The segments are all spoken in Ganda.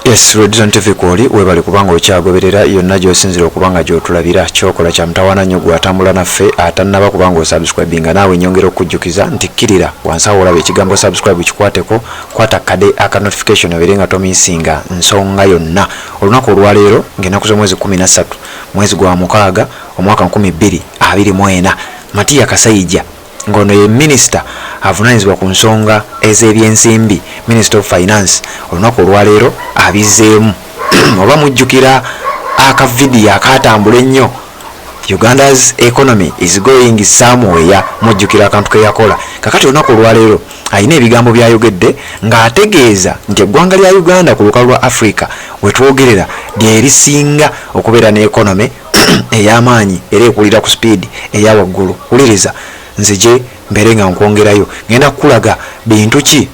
Yes, Redison TV kwoli webali kubanga okyagoberera yonna gy'osinzira okubanga gy'otulabira kyokola kya mutawaana nnyo gw'atambula naffe atannaba kubanga osubscribinga naawe nnyongera okujjukiza nti kkirira wansi awo olaba ekigambo subscribe kikwateko kwata kade aka notification obeere nga tomisinga nsonga yonna. Olunaku olwaleero ng'ennaku z'omwezi 13 mwezi gwa mukaaga omwaka 2024 Matiya Kasaija ngono ye minister avunanyizibwa ku nsonga ez'ebyensimbi, Minister of Finance, olunaku olwaleero abizeemu oba mujjukira aka video akatambula ennyo Uganda's economy is going somewhere, mujjukira akantu ke yakola. Kakati olunaku olwaleero alina ebigambo byayogedde ng'ategeeza nti eggwanga lya Uganda ku lukalu lwa Africa wetwogerera lyerisinga okubeera ne economy ey'amaanyi era ekulira ku speed eya waggulu. Wuliriza nzije mbere nga nkwongerayo ngenda kukulaga bintu ki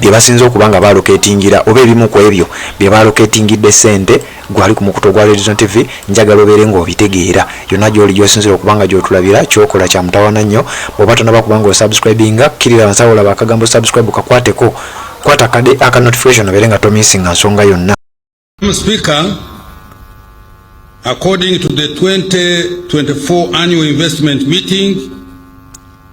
bye basinze okubanga balocatingira oba ebimu ku ebyo bye balocatingidde sente gwali ku mukuto gwa Redison TV. Njagala obeere ng'obitegeera yonna gy'oli gy'osinzira okubanga gy'otulabira kyokola kya mutawaana nnyo. bw'oba tonaba kubanga osubscribinga kkirira wansi awo olaba akagambo subscribe kakwateko, kwata kade aka notification obeere nga tomisinga nsonga yonna. Speaker, according to the 2024 annual investment meeting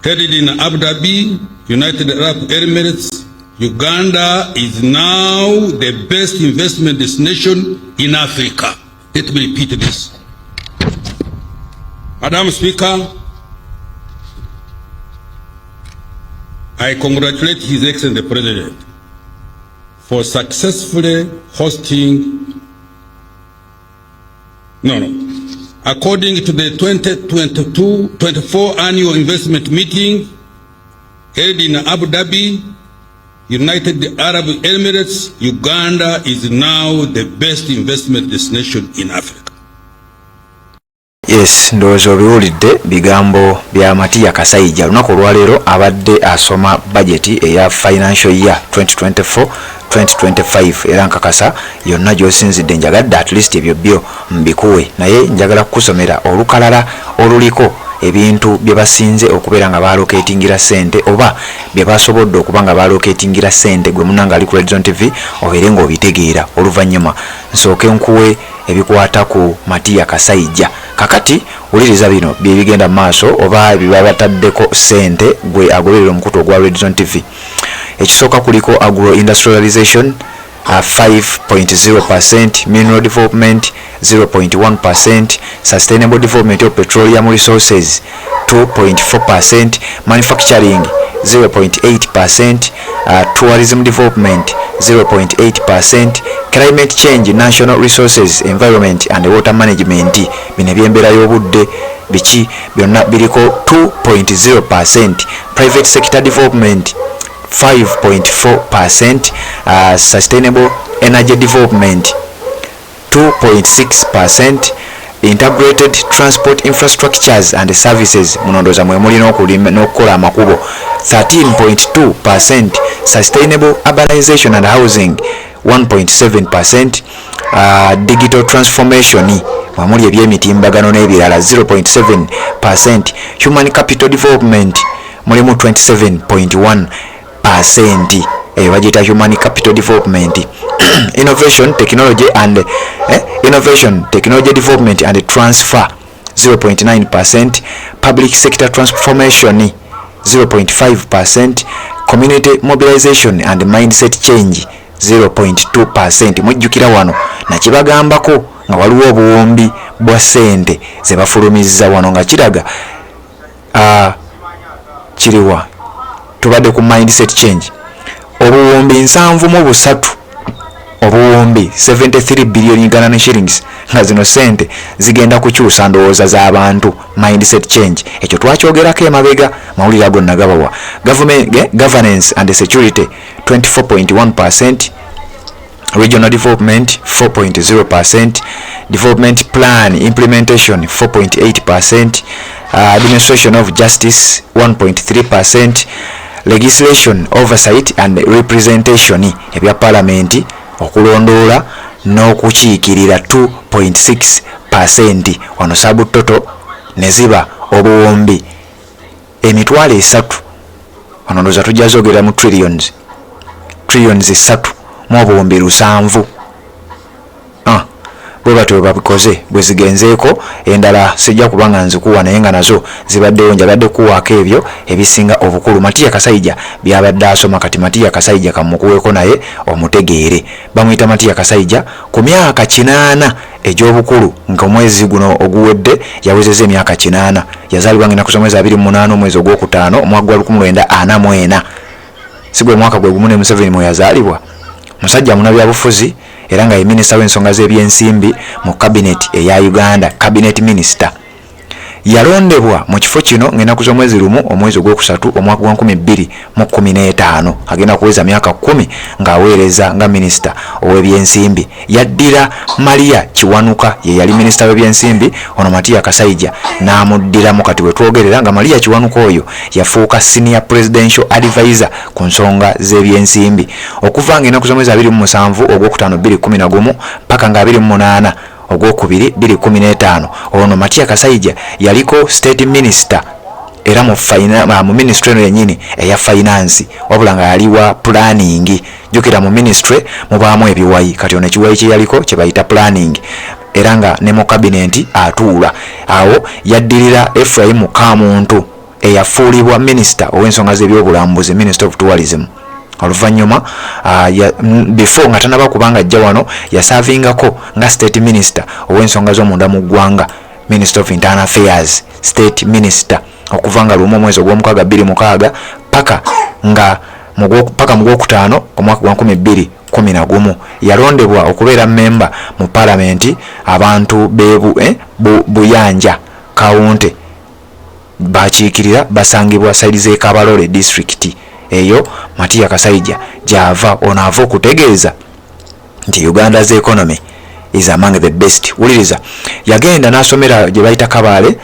held in Abu Dhabi, United Arab Emirates, Uganda is now the best investment destination in Africa. Let me repeat this. Madam Speaker, I congratulate His Excellency the President for successfully hosting According to the 2022-24 annual investment meeting held in Abu Dhabi, United Arab Emirates, Uganda is now the best investment destination in Africa. Yes, ndowooza obiwulidde bigambo bya Matiya Kasaija. Lunaku olwaleero abadde asoma budget eya financial year 2024-2025 era nkakasa yonna gy'osinzidde njagadde at least ebyo byo mbikuwe, naye njagala kukusomera olukalala oluliko ebintu bye basinze okubeera nga balocatingira sente oba bye basobodde okuba nga balocatingira sente gwe munanga ali ku Redison TV obeere ng'obitegeera. Oluvannyuma nsooke nkuwe ebikwata ku Matiya Kasaija. Kakati wuliriza bino bye bigenda maaso oba bye bataddeko sente gwe agoberera omukutu ogwa Redison TV. Ekisooka kuliko agro industrialization 5.0%, mineral development 0.1%, sustainable development of petroleum resources 2.4%, manufacturing 0.8%, tourism development 0.8%, climate change, national resources, environment and water management bino ebyembeera y'obudde biki byonna biriko 2.0%, private sector development 5.4%, sustainable energy development 2.6%, integrated transport infrastructures and services munondoza mwe muli n'okukola amakubo 13.2%, sustainable urbanization and housing 1.7%, digital transformation mwamuli ebyemitimbagano n'ebirala 0.7%, human capital development mulimu 27.1%. Bagita human capital development innovation technology development and transfer 0.9%, public sector transformation 0.5%, community mobilization and mindset change 0.2%. Mujjukira wano nakibagambako nga waliwo obuwumbi bwa sente ze bafulumizza wano nga kiraga kiriwa tubadde ku mindset change. Obuwumbi 7.3 obuwumbi 73 billion Uganda shillings nga zino sente zigenda kukyusa ndowooza z'abantu. Mindset change ekyo twakyogerako emabega, mawulire gonna gabawa. Governance and security 24.1%, regional development 4.0%, development plan implementation 4.8%, administration of justice 1.3%, legislation oversight and representation ebya parliament okulondoola n'okukiikirira 2.6%. wano sabutoto ne ziba obuwumbi emitwalo 3 wano ndoza tujja zogera mu trillions 3 mu obuwumbi 7 bwe batyo babikoze bwe zigenzeeko endala sijja kubanga nzikuwa naye nga nazo zibaddeyo njabadde kuwaako ebyo ebisinga obukulu. Matiya Kasaija byabadde asoma kati Matiya Kasaija kamukuweeko naye omutegeere. Bamuyita Matiya Kasaija ku myaka 8 egy'obukulu nga omwezi guno oguwedde yawezezza emyaka 8. Yazaalibwa ng'ennaku z'omwezi 28 omwezi ogwokutaano omwaka gwa 1944. Si gwe mwaka gwe gumu ne Museveni mwe yazaalibwa. Musajja munnabyabufuzi era nga ye minisita w'ensonga z'ebyensimbi mu cabinet eya Uganda, cabinet minister. Yalondebwa mu kifo kino ng'ennaku z'omwezi lumu omwezi ogwokusatu omwaka gwa 2015 agenda kuweza myaka 10 ng'aweereza nga minisita ow'ebyensimbi. Yaddira Maria Kiwanuka ye yali minisita w'ebyensimbi, ono Matiya Kasaija n'amuddiramu kati we twogerera nga Maria Kiwanuka oyo yafuuka senior presidential advisor ku nsonga z'ebyensimbi okuva ng'ennaku z'omwezi 27 ogwokutaano 2011 paka nga 28 ogwokubiri 2015. ono Matiya Kasaija yaliko state minister era mu ministry eno yennyini eya finance wabula nga yaliwa planning. Jukira mu ministry mubaamu ebiwayi, kati ono ekiwayi kye yaliko kye bayita planning era nga ne mu cabinet atuula awo. Yaddirira Ephraim Kamuntu eyafuulibwa minister ow'ensonga z'ebyobulambuzi, minister of tourism. Oluvannyuma before nga tanaba kubanga ajja wano yasavingako nga state minister ow'ensonga z'omunda mu ggwanga, minister of internal affairs, state minister okuva nga lumu omwezi ogw'omukaaga 2016 paka mu gwokutaano omwaka gwa 2011. Yalondebwa okubeera member mu parliament abantu Buyanja Kaunti bakiikirira basangibwa side z'e Kabalole district. Eyo Matiya Kasaija gyava ono ava okutegeeza nti Uganda's economy is among the best. Wuliriza, yagenda n'asomera gye bayita Kabale,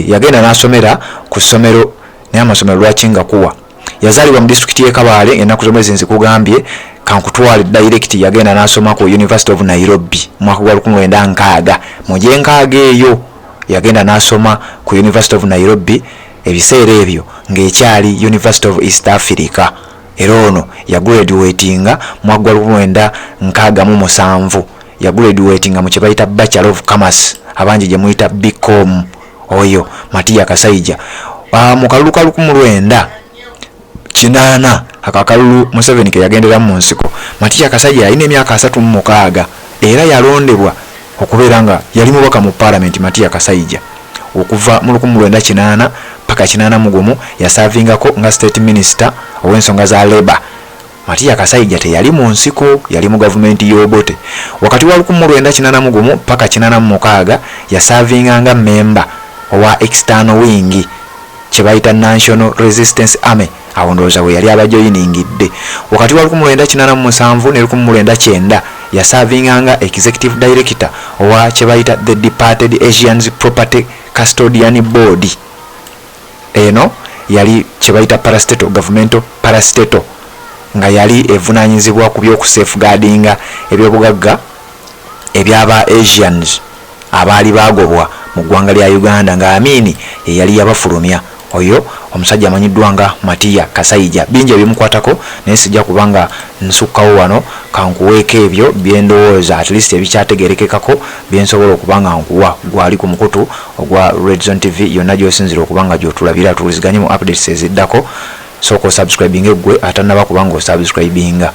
yagenda n'asomera ku ssomero naye amasomero lwakinga kuwa. Yazaalibwa mu district y'e Kabale ennaku z'omwezi nzikugambye kankutwale direct. Yagenda n'asoma ku University of Nairobi mwaka gwa 1960 mu gyenkaaga eyo yagenda n'asoma ku University of Nairobi ebiseera ebyo ng'ekyali University of East Africa. Era ono yagraduatinga mwaka gwa 1967 yagraduatinga mu kye bayita Bachelor of Commerce abangi gye muyita BCom. Oyo Matiya Kasaija mu kalulu ka 1980 akakalulu Museveni ke yagenderamu mu nsiko. Matiya Kasaija yalina emyaka 36 era yalondebwa okubeera nga yali mubaka mu parliament. Matiya Kasaija okuva mu 1980 paka 81 yasavingako nga state minister ow'ensonga za labor. Matiya Kasaija teyali mu nsiko, yali mu government y'Obote. Wakati wa 1981 paka 86 yasavinga nga member owa external wing kye bayita National Resistance Army. Awo ndowooza we yali abajoyiningidde. Wakati wa 1987 ne 1990 yasavinga nga executive director owa kye bayita the Departed Asians Property Custodian Board. Eno yali kye bayita parastatal, governmental parastatal, nga yali evunanyizibwa ku by'okusafeguardinga ebyobugagga ebyaba Asians abaali bagobwa mu ggwanga lya Uganda nga Amini yali yabafulumya. Oyo omusajja amanyiddwa nga Matiya Kasaija. Bingi ebimukwatako naye sijja kubanga nsukkawo wano kankuweeko ebyo byendowooza at least ebikyategerekekako byensobola okubanga nkuwa. Gwali ku mukutu ogwa Red Zone TV yonna gy'osinzira okubanga gy'otulabira tuliziganye mu updates eziddako. Sooka osubscribinga eggwe atanaba kubanga osubscribinga.